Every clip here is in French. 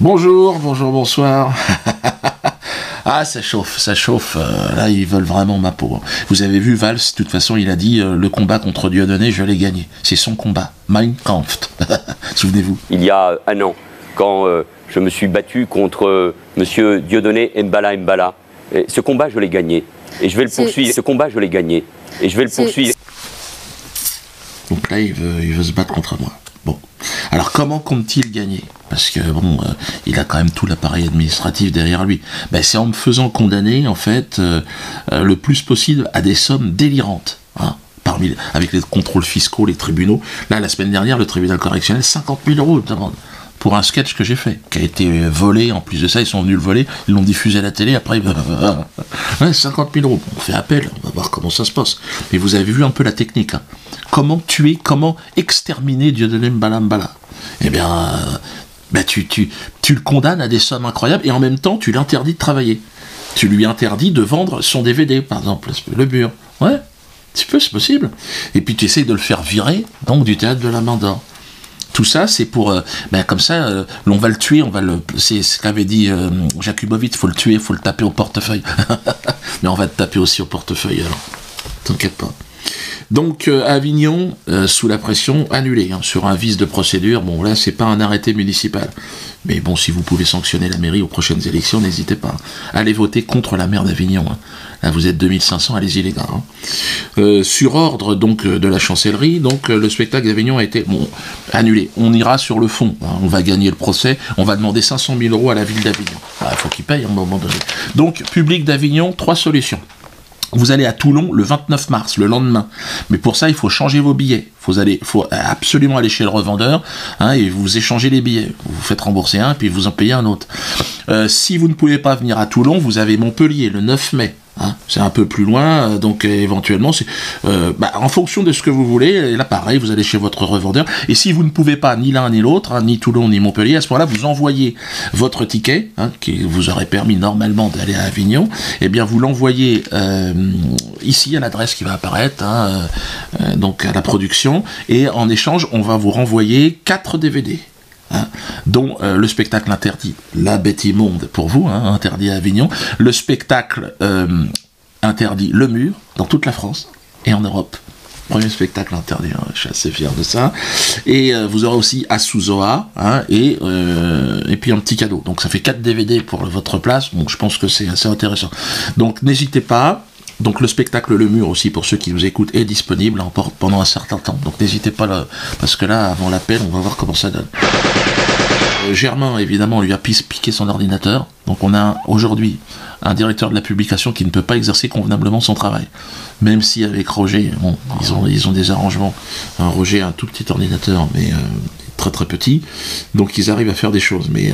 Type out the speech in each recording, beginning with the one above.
Bonjour, bonsoir. Ah, ça chauffe. Là, ils veulent vraiment ma peau. Vous avez vu Valls, de toute façon, il a dit le combat contre Dieudonné, je l'ai gagné. C'est son combat. Mein Kampf. Souvenez-vous. Il y a un an, quand je me suis battu contre monsieur Dieudonné Mbala. Et ce combat, je l'ai gagné. Et je vais le poursuivre. Ce combat, je l'ai gagné. Et je vais le poursuivre. Donc là, il veut se battre contre moi. Bon. Alors, comment compte-t-il gagner? Parce que, bon, il a quand même tout l'appareil administratif derrière lui. Ben, c'est en me faisant condamner, en fait, le plus possible à des sommes délirantes. Hein, avec les contrôles fiscaux, les tribunaux. Là, la semaine dernière, le tribunal correctionnel, 50 000 € de demande. Pour un sketch que j'ai fait, qui a été volé, en plus de ça, ils sont venus le voler, ils l'ont diffusé à la télé, après, ouais, 50 000 €. On fait appel, on va voir comment ça se passe. Mais vous avez vu un peu la technique, hein. Comment tuer, comment exterminer Dieudonné Mbala. Eh bien, tu le condamnes à des sommes incroyables, et en même temps, tu l'interdis de travailler. Tu lui interdis de vendre son DVD, par exemple, le mur. Ouais, c'est possible. Et puis tu essayes de le faire virer, donc, du théâtre de la Main d'Or. Tout ça, c'est pour... comme ça, on va le tuer, c'est ce qu'avait dit Jakubowicz, il faut le tuer, il faut le taper au portefeuille. Mais on va te taper aussi au portefeuille, alors. T'inquiète pas. Donc, Avignon, sous la pression, annulé, hein, sur un vice de procédure. Bon, là, c'est pas un arrêté municipal. Mais bon, si vous pouvez sanctionner la mairie aux prochaines élections, n'hésitez pas. Allez voter contre la maire d'Avignon. Hein. Là, vous êtes 2500, allez-y les gars. Hein. Sur ordre donc de la chancellerie, donc le spectacle d'Avignon a été annulé. On ira sur le fond. Hein. On va gagner le procès. On va demander 500 000 € à la ville d'Avignon. Il faut qu'ils payent à un moment donné. Donc, public d'Avignon, 3 solutions. Vous allez à Toulon le 29 mars, le lendemain. Mais pour ça, il faut changer vos billets. Il faut absolument aller chez le revendeur, hein, et vous échangez les billets. Vous vous faites rembourser un, puis vous en payez un autre. Si vous ne pouvez pas venir à Toulon, vous avez Montpellier le 9 mai. Hein, c'est un peu plus loin, donc éventuellement, c'est en fonction de ce que vous voulez, et là pareil, vous allez chez votre revendeur, et si vous ne pouvez pas ni l'un ni l'autre, hein, ni Toulon ni Montpellier, à ce moment-là, vous envoyez votre ticket, hein, qui vous aurait permis normalement d'aller à Avignon, et bien vous l'envoyez ici à l'adresse qui va apparaître, hein, donc à la production, et en échange, on va vous renvoyer 4 DVD. Hein, dont le spectacle interdit La Bête Immonde pour vous, hein, interdit à Avignon, le spectacle interdit Le Mur dans toute la France et en Europe. Premier spectacle interdit, hein, je suis assez fier de ça. Et vous aurez aussi Asuzoa, hein, et puis un petit cadeau. Donc ça fait 4 DVD pour votre place, donc je pense que c'est assez intéressant. Donc n'hésitez pas. Donc le spectacle Le Mur aussi, pour ceux qui nous écoutent, est disponible pendant un certain temps. Donc n'hésitez pas, parce que là, avant l'appel, on va voir comment ça donne. Germain, évidemment, lui a piqué son ordinateur. Donc on a aujourd'hui un directeur de la publication qui ne peut pas exercer convenablement son travail. Même si avec Roger, bon, ils ont des arrangements. Roger a un tout petit ordinateur, mais très très petit. Donc ils arrivent à faire des choses. Mais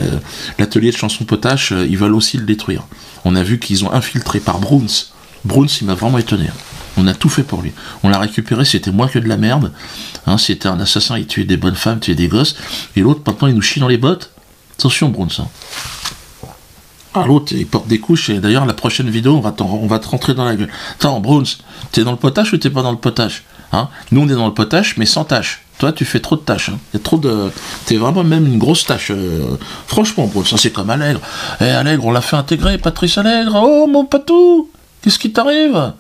l'atelier de Chanson Potache, ils veulent aussi le détruire. On a vu qu'ils ont infiltré par Bruns. Bruns, il m'a vraiment étonné. On a tout fait pour lui. On l'a récupéré, c'était moins que de la merde. Hein, c'était un assassin, il tuait des bonnes femmes, tuait des gosses. Et l'autre, maintenant, il nous chie dans les bottes. Attention, Bruns. Hein. Ah, l'autre, il porte des couches. Et d'ailleurs, la prochaine vidéo, on va te rentrer dans la gueule. Attends, Bruns, t'es dans le potage ou t'es pas dans le potage, hein? Nous, on est dans le potage, mais sans tâche. Toi, tu fais trop de tâches. Hein. Y a trop de... T'es vraiment même une grosse tâche. Franchement, Bruns, c'est comme Allègre. Allègre, on l'a fait intégrer, Patrice Allègre. Oh, mon patou! Qu'est-ce qui t'arrive?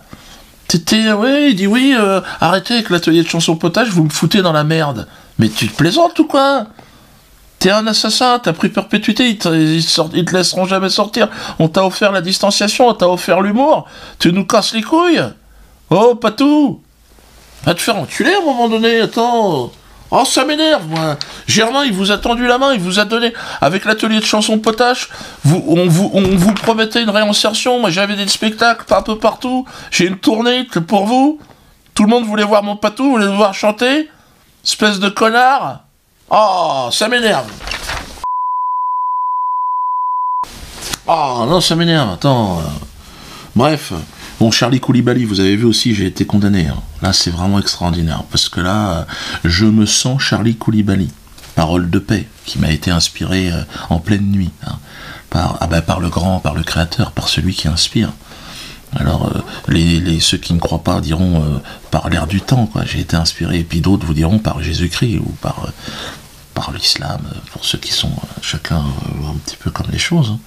Il dit oui, arrêtez avec l'atelier de Chanson Potage, vous me foutez dans la merde. Mais tu te plaisantes ou quoi? T'es un assassin, t'as pris perpétuité, ils te laisseront jamais sortir. On t'a offert la distanciation, on t'a offert l'humour. Tu nous casses les couilles? Oh, patou! Va te faire enculer à un moment donné, attends. Oh, ça m'énerve, moi. Germain, il vous a tendu la main, il vous a donné, avec l'atelier de Chanson Potache, on vous promettait une réinsertion. Moi, j'avais des spectacles un peu partout. J'ai une tournée pour vous. Tout le monde voulait voir mon patou, voulait me voir chanter. Espèce de connard. Oh, ça m'énerve. Oh, non, ça m'énerve, attends. Bref. Bon, Charlie Koulibaly, vous avez vu aussi, j'ai été condamné. Hein. Là, c'est vraiment extraordinaire, parce que là, je me sens Charlie Koulibaly. Parole de paix, qui m'a été inspirée en pleine nuit. Hein. Par le grand, par le créateur, par celui qui inspire. Alors, ceux qui ne croient pas diront par l'air du temps, quoi. J'ai été inspiré, et puis d'autres vous diront par Jésus-Christ, ou par l'islam, pour ceux qui sont chacun un petit peu comme les choses. Hein.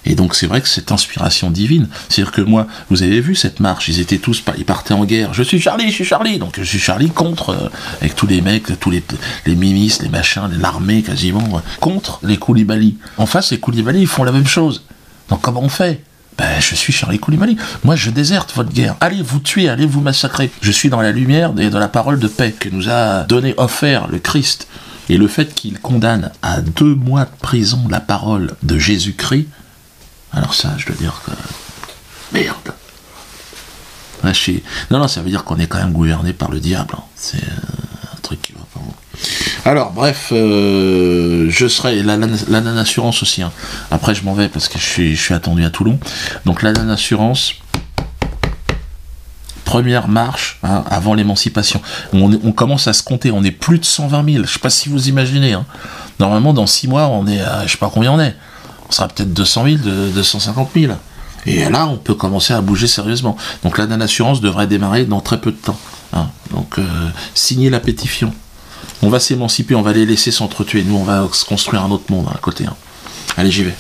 Et donc c'est vrai que cette inspiration divine, c'est-à-dire que moi, vous avez vu cette marche, ils étaient tous, ils partaient en guerre, je suis Charlie, donc je suis Charlie contre, avec tous les mecs, tous les ministres, les machins, l'armée quasiment, contre les Koulibaly. En face, les Koulibaly, ils font la même chose. Donc comment on fait ? Ben, je suis Charlie Koulibaly. Moi, je déserte votre guerre. Allez vous tuer, allez vous massacrer. Je suis dans la lumière et dans la parole de paix que nous a offert le Christ. Et le fait qu'il condamne à 2 mois de prison la parole de Jésus-Christ, alors ça, je dois dire que... Merde. Ouais, non, ça veut dire qu'on est quand même gouverné par le diable. Hein. C'est un truc qui va pas... Alors, bref, je serai... La NAN Assurance aussi. Hein. Après, je m'en vais parce que je suis attendu à Toulon. Donc, la NAN Assurance... Première marche hein, avant l'émancipation. On commence à se compter. On est plus de 120 000. Je sais pas si vous imaginez. Hein. Normalement, dans 6 mois, on est à... Je sais pas combien on est. On sera peut-être 200 000, 250 000. Et là, on peut commencer à bouger sérieusement. Donc la NAN Assurance devrait démarrer dans très peu de temps. Hein. Donc, signez la pétition. On va s'émanciper, on va les laisser s'entretuer. Nous, on va se construire un autre monde à côté. Hein. Allez, j'y vais.